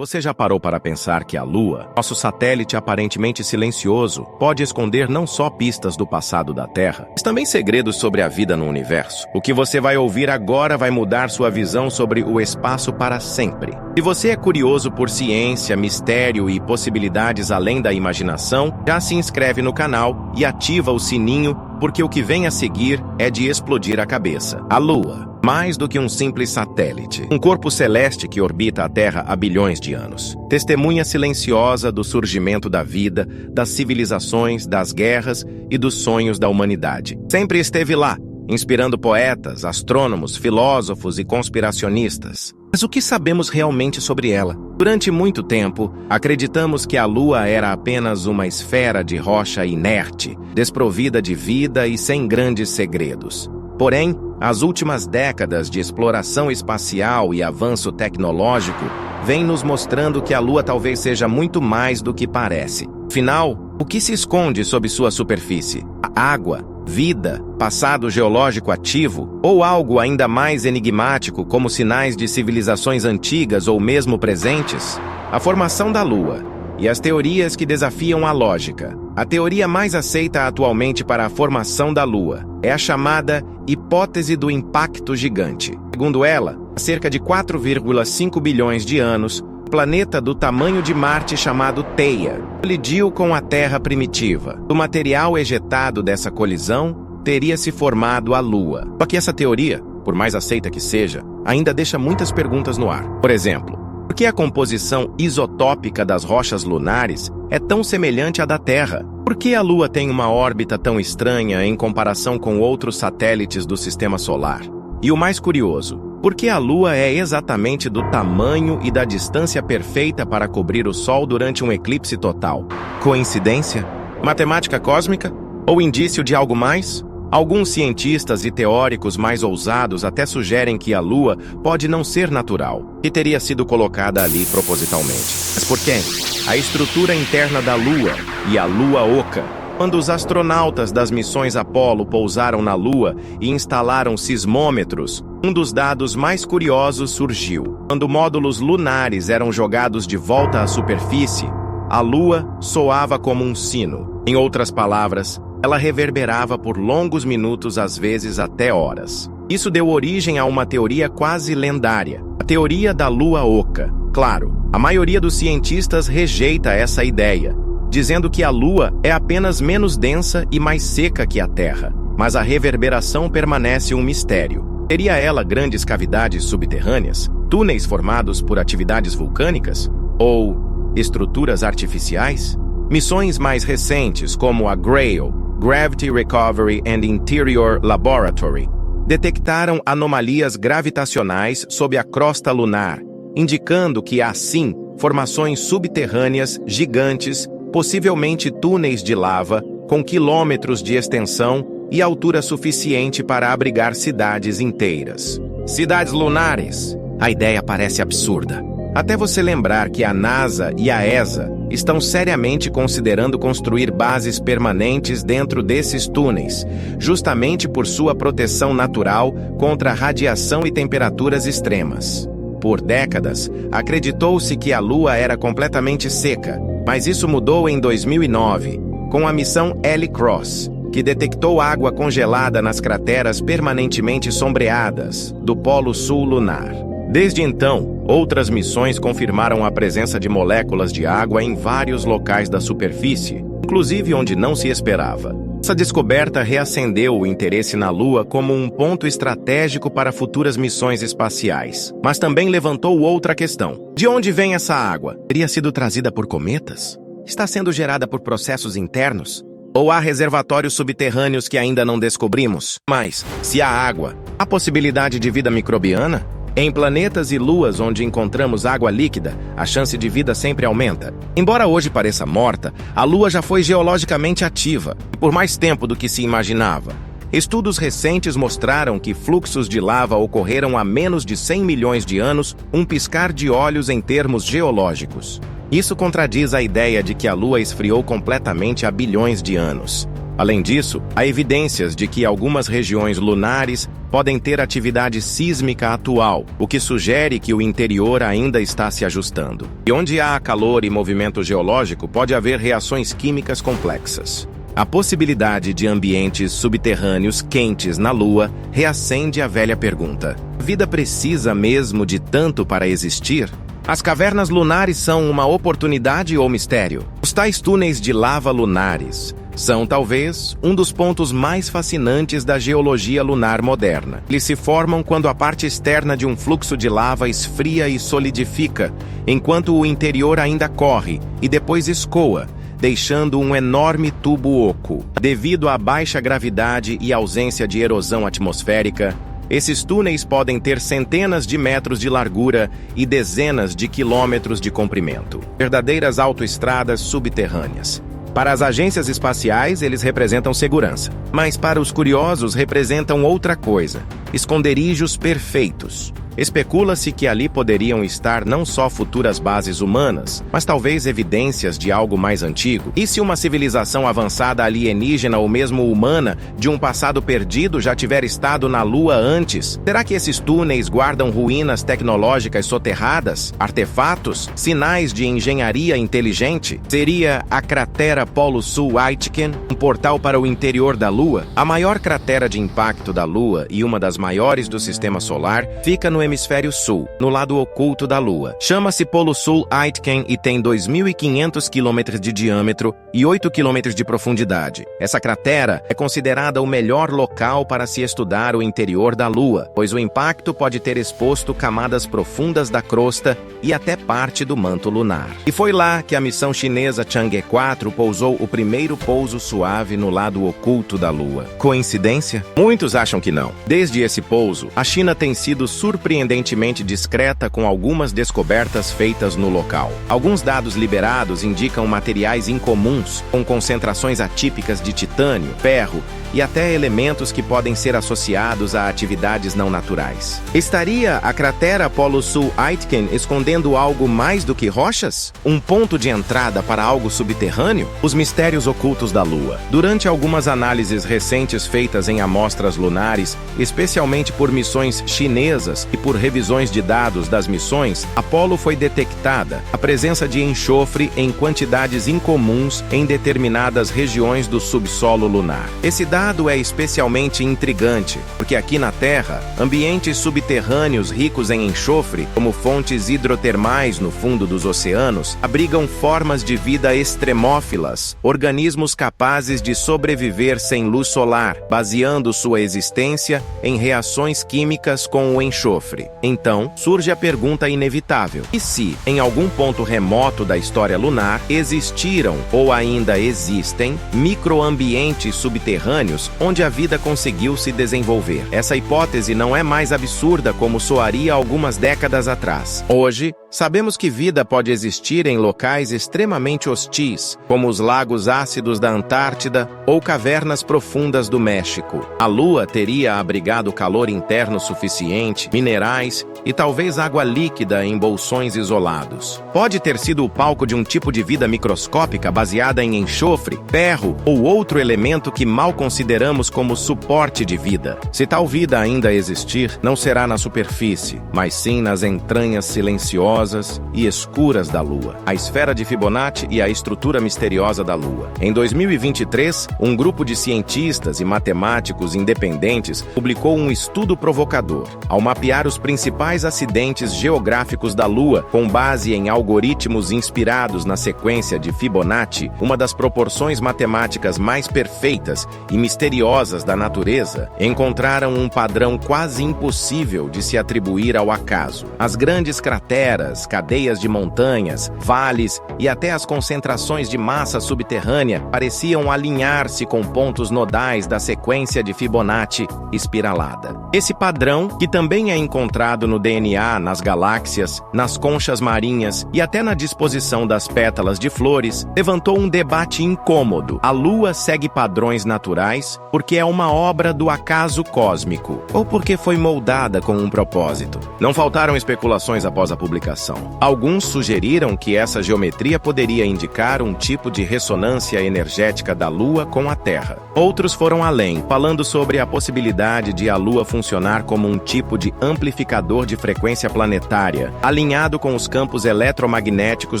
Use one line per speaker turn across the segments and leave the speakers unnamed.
Você já parou para pensar que a Lua, nosso satélite aparentemente silencioso, pode esconder não só pistas do passado da Terra, mas também segredos sobre a vida no universo? O que você vai ouvir agora vai mudar sua visão sobre o espaço para sempre. Se você é curioso por ciência, mistério e possibilidades além da imaginação, já se inscreve no canal e ativa o sininho, porque o que vem a seguir é de explodir a cabeça. A Lua. Mais do que um simples satélite. Um corpo celeste que orbita a Terra há bilhões de anos. Testemunha silenciosa do surgimento da vida, das civilizações, das guerras e dos sonhos da humanidade. Sempre esteve lá, inspirando poetas, astrônomos, filósofos e conspiracionistas. Mas o que sabemos realmente sobre ela? Durante muito tempo, acreditamos que a Lua era apenas uma esfera de rocha inerte, desprovida de vida e sem grandes segredos. Porém, as últimas décadas de exploração espacial e avanço tecnológico vêm nos mostrando que a Lua talvez seja muito mais do que parece. Afinal, o que se esconde sob sua superfície? A água, vida, passado geológico ativo ou algo ainda mais enigmático como sinais de civilizações antigas ou mesmo presentes? A formação da Lua e as teorias que desafiam a lógica. A teoria mais aceita atualmente para a formação da Lua é a chamada hipótese do impacto gigante. Segundo ela, há cerca de 4,5 bilhões de anos, um planeta do tamanho de Marte chamado Theia colidiu com a Terra primitiva. Do material ejetado dessa colisão, teria se formado a Lua. Só que essa teoria, por mais aceita que seja, ainda deixa muitas perguntas no ar. Por exemplo, por que a composição isotópica das rochas lunares é tão semelhante à da Terra? Por que a Lua tem uma órbita tão estranha em comparação com outros satélites do Sistema Solar? E o mais curioso, por que a Lua é exatamente do tamanho e da distância perfeita para cobrir o Sol durante um eclipse total? Coincidência? Matemática cósmica? Ou indício de algo mais? Alguns cientistas e teóricos mais ousados até sugerem que a Lua pode não ser natural, que teria sido colocada ali propositalmente. Mas por quem? A estrutura interna da Lua e a Lua Oca. Quando os astronautas das missões Apollo pousaram na Lua e instalaram sismômetros, um dos dados mais curiosos surgiu. Quando módulos lunares eram jogados de volta à superfície, a Lua soava como um sino. Em outras palavras, ela reverberava por longos minutos, às vezes até horas. Isso deu origem a uma teoria quase lendária, a teoria da Lua Oca. Claro, a maioria dos cientistas rejeita essa ideia, dizendo que a Lua é apenas menos densa e mais seca que a Terra, mas a reverberação permanece um mistério. Teria ela grandes cavidades subterrâneas, túneis formados por atividades vulcânicas ou estruturas artificiais? Missões mais recentes, como a GRAIL, Gravity Recovery and Interior Laboratory, detectaram anomalias gravitacionais sob a crosta lunar, indicando que há sim formações subterrâneas gigantes, possivelmente túneis de lava com quilômetros de extensão e altura suficiente para abrigar cidades inteiras. Cidades lunares? A ideia parece absurda. Até você lembrar que a NASA e a ESA estão seriamente considerando construir bases permanentes dentro desses túneis, justamente por sua proteção natural contra radiação e temperaturas extremas. Por décadas, acreditou-se que a Lua era completamente seca, mas isso mudou em 2009, com a missão Helios, que detectou água congelada nas crateras permanentemente sombreadas do Polo Sul lunar. Desde então, outras missões confirmaram a presença de moléculas de água em vários locais da superfície, inclusive onde não se esperava. Essa descoberta reacendeu o interesse na Lua como um ponto estratégico para futuras missões espaciais, mas também levantou outra questão. De onde vem essa água? Teria sido trazida por cometas? Está sendo gerada por processos internos? Ou há reservatórios subterrâneos que ainda não descobrimos? Mas, se há água, há possibilidade de vida microbiana? Em planetas e luas onde encontramos água líquida, a chance de vida sempre aumenta. Embora hoje pareça morta, a Lua já foi geologicamente ativa, por mais tempo do que se imaginava. Estudos recentes mostraram que fluxos de lava ocorreram há menos de 100 milhões de anos, um piscar de olhos em termos geológicos. Isso contradiz a ideia de que a Lua esfriou completamente há bilhões de anos. Além disso, há evidências de que algumas regiões lunares podem ter atividade sísmica atual, o que sugere que o interior ainda está se ajustando. E onde há calor e movimento geológico, pode haver reações químicas complexas. A possibilidade de ambientes subterrâneos quentes na Lua reacende a velha pergunta: a vida precisa mesmo de tanto para existir? As cavernas lunares são uma oportunidade ou mistério? Os tais túneis de lava lunares são, talvez, um dos pontos mais fascinantes da geologia lunar moderna. Eles se formam quando a parte externa de um fluxo de lava esfria e solidifica, enquanto o interior ainda corre e depois escoa, deixando um enorme tubo oco. Devido à baixa gravidade e ausência de erosão atmosférica, esses túneis podem ter centenas de metros de largura e dezenas de quilômetros de comprimento. Verdadeiras autoestradas subterrâneas. Para as agências espaciais, eles representam segurança. Mas para os curiosos, representam outra coisa: esconderijos perfeitos. Especula-se que ali poderiam estar não só futuras bases humanas, mas talvez evidências de algo mais antigo. E se uma civilização avançada alienígena ou mesmo humana de um passado perdido já tiver estado na Lua antes? Será que esses túneis guardam ruínas tecnológicas soterradas, artefatos, sinais de engenharia inteligente? Seria a cratera Polo Sul Aitken um portal para o interior da Lua? A maior cratera de impacto da Lua e uma das maiores do Sistema Solar fica no hemisfério sul, no lado oculto da Lua. Chama-se Polo Sul Aitken e tem 2.500 km de diâmetro e 8 km de profundidade. Essa cratera é considerada o melhor local para se estudar o interior da Lua, pois o impacto pode ter exposto camadas profundas da crosta e até parte do manto lunar. E foi lá que a missão chinesa Chang'e 4 pousou o primeiro pouso suave no lado oculto da Lua. Coincidência? Muitos acham que não. Desde esse pouso, a China tem sido surpreendentemente discreta com algumas descobertas feitas no local. Alguns dados liberados indicam materiais incomuns, com concentrações atípicas de titânio, ferro e até elementos que podem ser associados a atividades não naturais. Estaria a cratera Polo Sul Aitken escondendo algo mais do que rochas? Um ponto de entrada para algo subterrâneo? Os mistérios ocultos da Lua. Durante algumas análises recentes feitas em amostras lunares, especialmente por missões chinesas e por revisões de dados das missões, Apollo foi detectada a presença de enxofre em quantidades incomuns em determinadas regiões do subsolo lunar. Esse dado é especialmente intrigante, porque aqui na Terra, ambientes subterrâneos ricos em enxofre, como fontes hidrotermais no fundo dos oceanos, abrigam formas de vida extremófilas, organismos capazes de sobreviver sem luz solar, baseando sua existência em reações químicas com o enxofre. Então, surge a pergunta inevitável: e se, em algum ponto remoto da história lunar, existiram ou ainda existem microambientes subterrâneos onde a vida conseguiu se desenvolver? Essa hipótese não é mais absurda como soaria algumas décadas atrás. Hoje, sabemos que vida pode existir em locais extremamente hostis, como os lagos ácidos da Antártida ou cavernas profundas do México. A Lua teria abrigado calor interno suficiente, minerais e talvez água líquida em bolsões isolados. Pode ter sido o palco de um tipo de vida microscópica baseada em enxofre, ferro ou outro elemento que mal consideramos como suporte de vida. Se tal vida ainda existir, não será na superfície, mas sim nas entranhas silenciosas e escuras da Lua, a esfera de Fibonacci e a estrutura misteriosa da Lua. Em 2023, um grupo de cientistas e matemáticos independentes publicou um estudo provocador. Ao mapear os principais acidentes geográficos da Lua, com base em algoritmos inspirados na sequência de Fibonacci, uma das proporções matemáticas mais perfeitas e misteriosas da natureza, encontraram um padrão quase impossível de se atribuir ao acaso. As grandes crateras, cadeias de montanhas, vales e até as concentrações de massa subterrânea pareciam alinhar-se com pontos nodais da sequência de Fibonacci espiralada. Esse padrão, que também é encontrado no DNA, nas galáxias, nas conchas marinhas e até na disposição das pétalas de flores, levantou um debate incômodo. A Lua segue padrões naturais porque é uma obra do acaso cósmico, ou porque foi moldada com um propósito? Não faltaram especulações após a publicação observação. Alguns sugeriram que essa geometria poderia indicar um tipo de ressonância energética da Lua com a Terra. Outros foram além, falando sobre a possibilidade de a Lua funcionar como um tipo de amplificador de frequência planetária, alinhado com os campos eletromagnéticos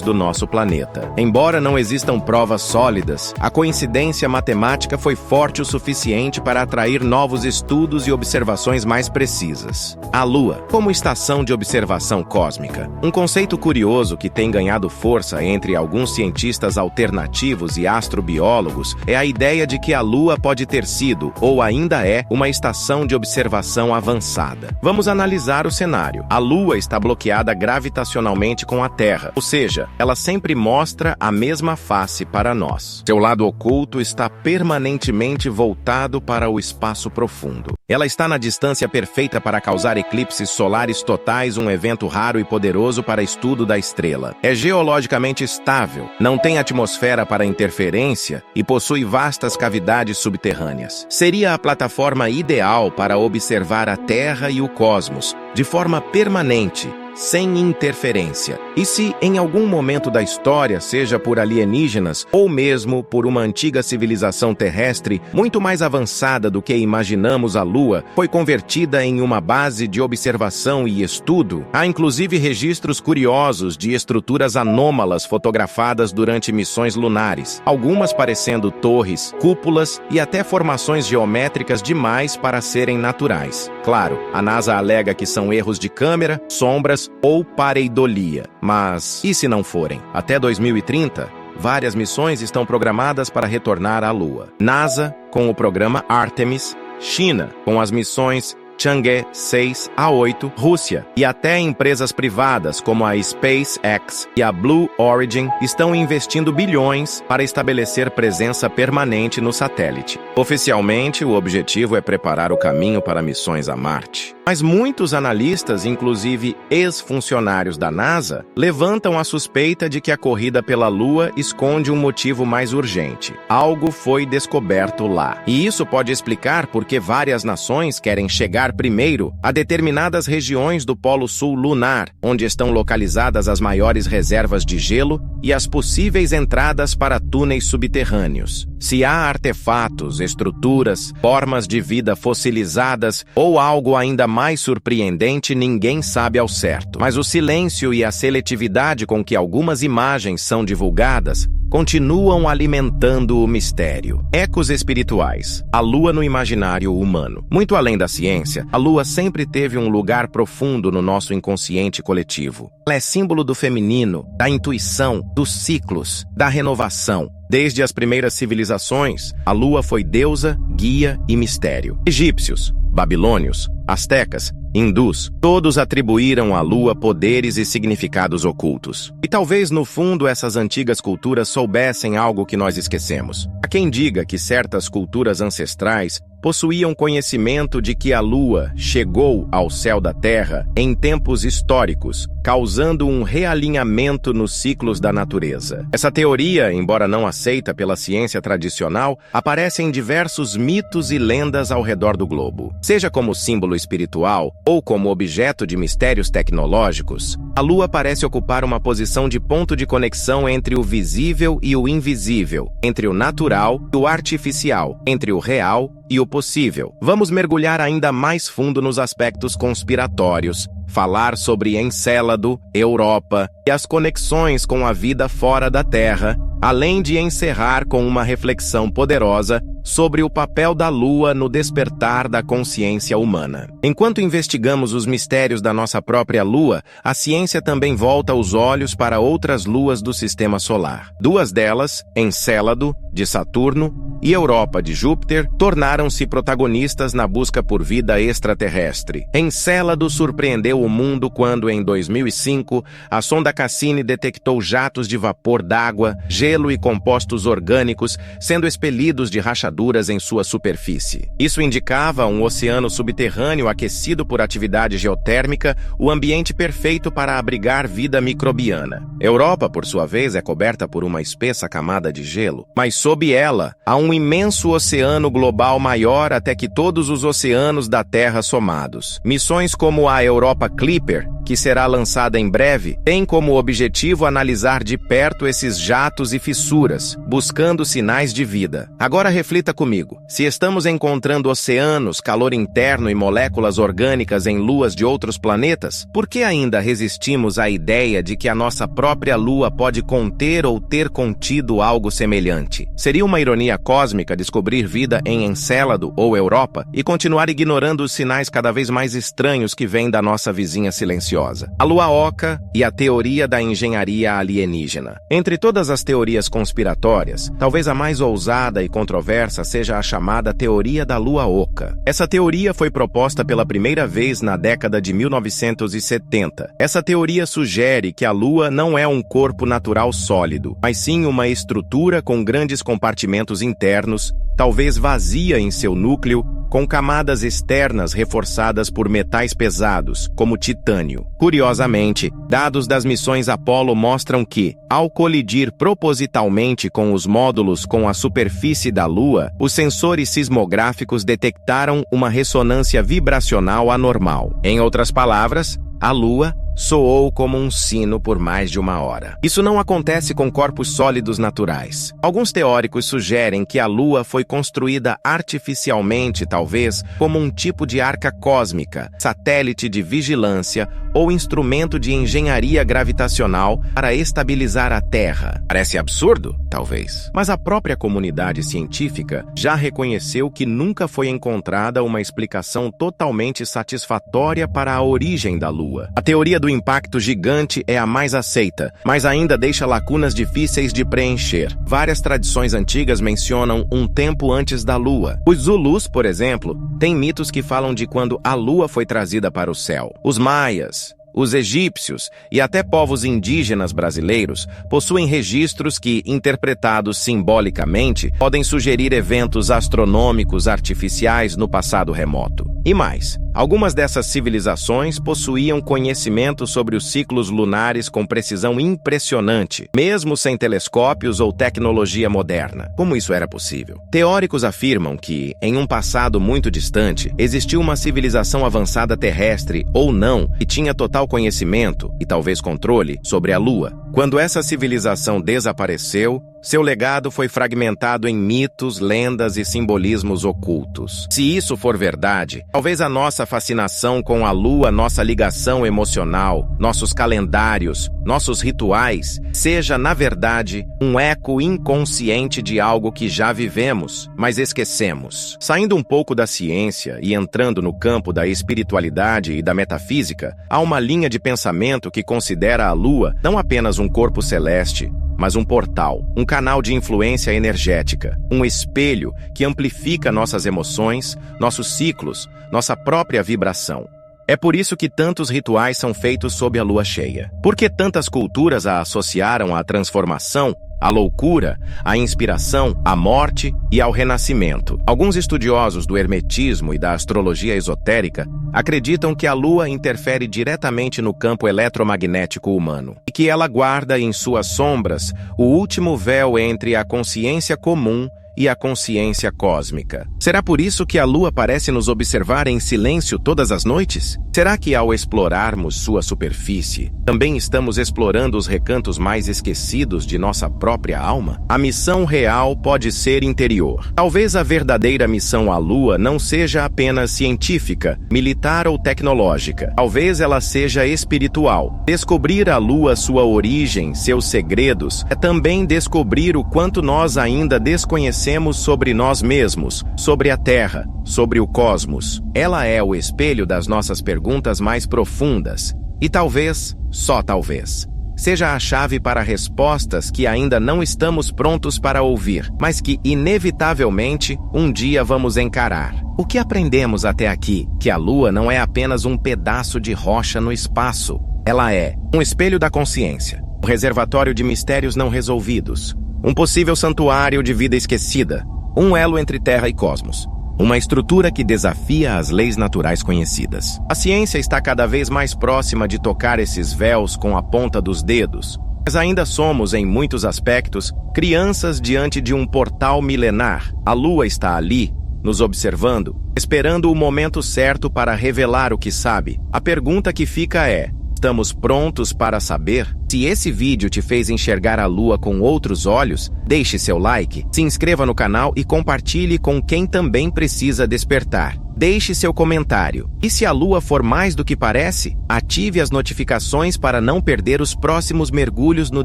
do nosso planeta. Embora não existam provas sólidas, a coincidência matemática foi forte o suficiente para atrair novos estudos e observações mais precisas. A Lua, como estação de observação cósmica. Um conceito curioso que tem ganhado força entre alguns cientistas alternativos e astrobiólogos é a ideia de que a Lua pode ter sido, ou ainda é, uma estação de observação avançada. Vamos analisar o cenário. A Lua está bloqueada gravitacionalmente com a Terra, ou seja, ela sempre mostra a mesma face para nós. Seu lado oculto está permanentemente voltado para o espaço profundo. Ela está na distância perfeita para causar eclipses solares totais, um evento raro e poderoso para estudo da estrela. É geologicamente estável, não tem atmosfera para interferência e possui vastas cavidades subterrâneas. Seria a plataforma ideal para observar a Terra e o cosmos de forma permanente, sem interferência. E se, em algum momento da história, seja por alienígenas ou mesmo por uma antiga civilização terrestre muito mais avançada do que imaginamos, a Lua foi convertida em uma base de observação e estudo, há inclusive registros curiosos de estruturas anômalas fotografadas durante missões lunares, algumas parecendo torres, cúpulas e até formações geométricas demais para serem naturais. Claro, a NASA alega que são erros de câmera, sombras ou pareidolia. Mas e se não forem? Até 2030, várias missões estão programadas para retornar à Lua. NASA com o programa Artemis, China com as missões Chang'e 6 a 8, Rússia, e até empresas privadas como a SpaceX e a Blue Origin estão investindo bilhões para estabelecer presença permanente no satélite. Oficialmente, o objetivo é preparar o caminho para missões a Marte. Mas muitos analistas, inclusive ex-funcionários da NASA, levantam a suspeita de que a corrida pela Lua esconde um motivo mais urgente. Algo foi descoberto lá. E isso pode explicar por que várias nações querem chegar primeiro a determinadas regiões do Polo Sul lunar, onde estão localizadas as maiores reservas de gelo e as possíveis entradas para túneis subterrâneos. Se há artefatos, estruturas, formas de vida fossilizadas ou algo ainda mais surpreendente, ninguém sabe ao certo. Mas o silêncio e a seletividade com que algumas imagens são divulgadas continuam alimentando o mistério. Ecos espirituais. A Lua no imaginário humano. Muito além da ciência, a Lua sempre teve um lugar profundo no nosso inconsciente coletivo. Ela é símbolo do feminino, da intuição, dos ciclos, da renovação. Desde as primeiras civilizações, a Lua foi deusa, guia e mistério. Egípcios, babilônios, astecas, hindus, todos atribuíram à Lua poderes e significados ocultos. E talvez no fundo essas antigas culturas soubessem algo que nós esquecemos. Há quem diga que certas culturas ancestrais possuíam conhecimento de que a Lua chegou ao céu da Terra em tempos históricos, causando um realinhamento nos ciclos da natureza. Essa teoria, embora não aceita pela ciência tradicional, aparece em diversos mitos e lendas ao redor do globo. Seja como símbolo espiritual ou como objeto de mistérios tecnológicos, a Lua parece ocupar uma posição de ponto de conexão entre o visível e o invisível, entre o natural e o artificial, entre o real e o possível. Vamos mergulhar ainda mais fundo nos aspectos conspiratórios, falar sobre Encélado, Europa e as conexões com a vida fora da Terra, além de encerrar com uma reflexão poderosa sobre o papel da Lua no despertar da consciência humana. Enquanto investigamos os mistérios da nossa própria Lua, a ciência também volta os olhos para outras luas do Sistema Solar. Duas delas, Encélado, de Saturno, e Europa, de Júpiter, tornaram-se protagonistas na busca por vida extraterrestre. Encélado surpreendeu o mundo quando, em 2005, a sonda Cassini detectou jatos de vapor d'água, gelo e compostos orgânicos sendo expelidos de rachaduras em sua superfície. Isso indicava um oceano subterrâneo aquecido por atividade geotérmica, o ambiente perfeito para abrigar vida microbiana. Europa, por sua vez, é coberta por uma espessa camada de gelo, mas sob ela há um imenso oceano global maior até que todos os oceanos da Terra somados. Missões como a Europa Clipper que será lançada em breve, tem como objetivo analisar de perto esses jatos e fissuras, buscando sinais de vida. Agora reflita comigo. Se estamos encontrando oceanos, calor interno e moléculas orgânicas em luas de outros planetas, por que ainda resistimos à ideia de que a nossa própria Lua pode conter ou ter contido algo semelhante? Seria uma ironia cósmica descobrir vida em Encélado ou Europa e continuar ignorando os sinais cada vez mais estranhos que vêm da nossa vizinha silenciosa. A Lua Oca e a teoria da engenharia alienígena. Entre todas as teorias conspiratórias, talvez a mais ousada e controversa seja a chamada teoria da Lua Oca. Essa teoria foi proposta pela primeira vez na década de 1970. Essa teoria sugere que a Lua não é um corpo natural sólido, mas sim uma estrutura com grandes compartimentos internos, talvez vazia em seu núcleo, com camadas externas reforçadas por metais pesados, como titânio. Curiosamente, dados das missões Apollo mostram que, ao colidir propositalmente com os módulos com a superfície da Lua, os sensores sismográficos detectaram uma ressonância vibracional anormal. Em outras palavras, a Lua soou como um sino por mais de uma hora. Isso não acontece com corpos sólidos naturais. Alguns teóricos sugerem que a Lua foi construída artificialmente, talvez, como um tipo de arca cósmica, satélite de vigilância ou instrumento de engenharia gravitacional para estabilizar a Terra. Parece absurdo? Talvez. Mas a própria comunidade científica já reconheceu que nunca foi encontrada uma explicação totalmente satisfatória para a origem da Lua. A teoria do impacto gigante é a mais aceita, mas ainda deixa lacunas difíceis de preencher. Várias tradições antigas mencionam um tempo antes da Lua. Os Zulus, por exemplo, têm mitos que falam de quando a Lua foi trazida para o céu. Os maias, os egípcios e até povos indígenas brasileiros possuem registros que, interpretados simbolicamente, podem sugerir eventos astronômicos artificiais no passado remoto. E mais, algumas dessas civilizações possuíam conhecimento sobre os ciclos lunares com precisão impressionante, mesmo sem telescópios ou tecnologia moderna. Como isso era possível? Teóricos afirmam que, em um passado muito distante, existiu uma civilização avançada terrestre ou não que tinha total conhecimento e talvez controle sobre a Lua. Quando essa civilização desapareceu, seu legado foi fragmentado em mitos, lendas e simbolismos ocultos. Se isso for verdade, talvez a nossa fascinação com a Lua, nossa ligação emocional, nossos calendários, nossos rituais, seja, na verdade, um eco inconsciente de algo que já vivemos, mas esquecemos. Saindo um pouco da ciência e entrando no campo da espiritualidade e da metafísica, há uma linha de pensamento que considera a Lua não apenas um corpo celeste, mas um portal, um canal de influência energética, um espelho que amplifica nossas emoções, nossos ciclos, nossa própria vibração. É por isso que tantos rituais são feitos sob a lua cheia. Por que tantas culturas a associaram à transformação, à loucura, à inspiração, à morte e ao renascimento? Alguns estudiosos do hermetismo e da astrologia esotérica acreditam que a Lua interfere diretamente no campo eletromagnético humano e que ela guarda em suas sombras o último véu entre a consciência comum e a consciência cósmica. Será por isso que a Lua parece nos observar em silêncio todas as noites? Será que ao explorarmos sua superfície, também estamos explorando os recantos mais esquecidos de nossa própria alma? A missão real pode ser interior. Talvez a verdadeira missão à Lua não seja apenas científica, militar ou tecnológica. Talvez ela seja espiritual. Descobrir a Lua, sua origem, seus segredos, é também descobrir o quanto nós ainda desconhecemos sobre nós mesmos, sobre a Terra, sobre o cosmos. Ela é o espelho das nossas perguntas mais profundas e talvez, só talvez, seja a chave para respostas que ainda não estamos prontos para ouvir, mas que, inevitavelmente, um dia vamos encarar. O que aprendemos até aqui? Que a Lua não é apenas um pedaço de rocha no espaço. Ela é um espelho da consciência, um reservatório de mistérios não resolvidos, um possível santuário de vida esquecida, um elo entre terra e cosmos, uma estrutura que desafia as leis naturais conhecidas. A ciência está cada vez mais próxima de tocar esses véus com a ponta dos dedos, mas ainda somos, em muitos aspectos, crianças diante de um portal milenar. A Lua está ali, nos observando, esperando o momento certo para revelar o que sabe. A pergunta que fica é: Estamos prontos para saber? Se esse vídeo te fez enxergar a Lua com outros olhos, deixe seu like, se inscreva no canal e compartilhe com quem também precisa despertar. Deixe seu comentário. E se a Lua for mais do que parece, ative as notificações para não perder os próximos mergulhos no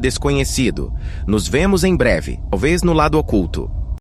desconhecido. Nos vemos em breve, talvez no lado oculto.